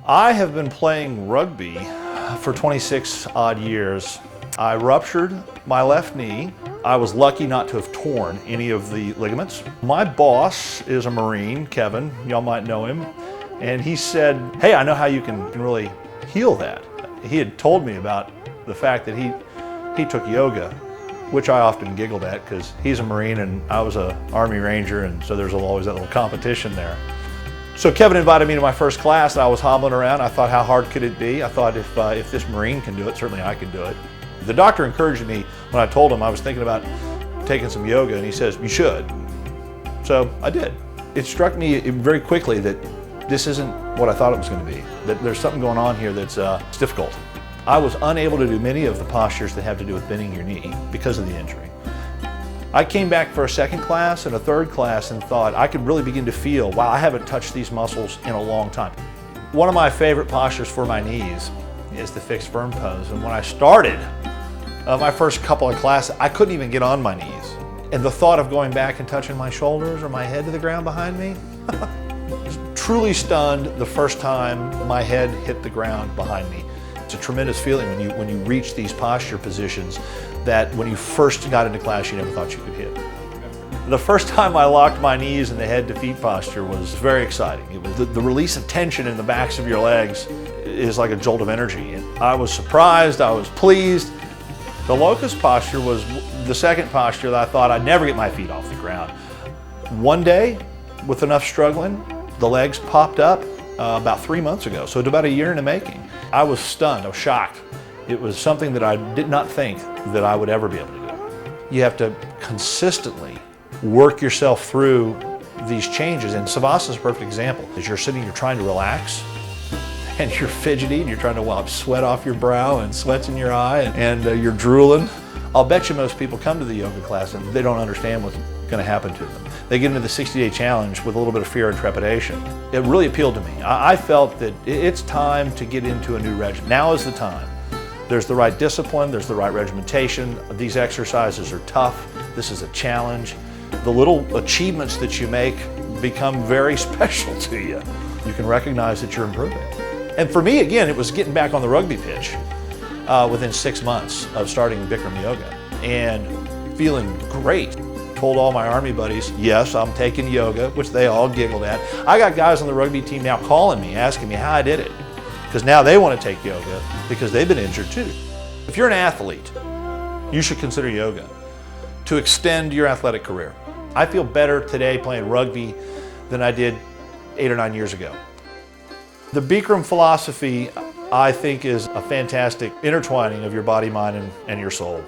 I have been playing rugby for 26 odd years. I ruptured my left knee. I was lucky not to have torn any of the ligaments. My boss is a Marine, Kevin, y'all might know him, and he said, hey, I know how you can really heal that. He had told me about the fact that he took yoga, which I often giggled at because he's a Marine and I was an Army Ranger, and so there's always that little competition there. So Kevin invited me to my first class and I was hobbling around. I thought, how hard could it be? I thought if this Marine can do it, certainly I can do it. The doctor encouraged me when I told him I was thinking about taking some yoga, and he says, you should. So I did. It struck me very quickly that this isn't what I thought it was going to be, that there's something going on here that's it's difficult. I was unable to do many of the postures that have to do with bending your knee because of the injury. I came back for a second class and a third class and thought I could really begin to feel, wow, I haven't touched these muscles in a long time. One of my favorite postures for my knees is the fixed firm pose. And when I started my first couple of classes, I couldn't even get on my knees. And the thought of going back and touching my shoulders or my head to the ground behind me, was truly stunned the first time my head hit the ground behind me. It's a tremendous feeling when you reach these posture positions that when you first got into class you never thought you could hit. The first time I locked my knees in the head to feet posture was very exciting. It was the release of tension in the backs of your legs is like a jolt of energy. And I was surprised, I was pleased. The locust posture was the second posture that I thought I'd never get my feet off the ground. One day, with enough struggling, the legs popped up about 3 months ago, so it's about a year in the making. I was stunned, I was shocked. It was something that I did not think that I would ever be able to do. You have to consistently work yourself through these changes, and Savasana is a perfect example. As you're sitting, you're trying to relax, and you're fidgety, and you're trying to wipe sweat off your brow and sweat's in your eye, and you're drooling. I'll bet you most people come to the yoga class and they don't understand what's going to happen to them. They get into the 60-day challenge with a little bit of fear and trepidation. It really appealed to me. I felt that it's time to get into a new regimen. Now is the time. There's the right discipline, there's the right regimentation. These exercises are tough. This is a challenge. The little achievements that you make become very special to you. You can recognize that you're improving. And for me, again, it was getting back on the rugby pitch within 6 months of starting Bikram Yoga and feeling great. Told all my Army buddies, yes, I'm taking yoga, which they all giggled at. I got guys on the rugby team now calling me, asking me how I did it, because now they want to take yoga because they've been injured too. If you're an athlete, you should consider yoga to extend your athletic career. I feel better today playing rugby than I did 8 or 9 years ago. The Bikram philosophy, I think, is a fantastic intertwining of your body, mind, and your soul.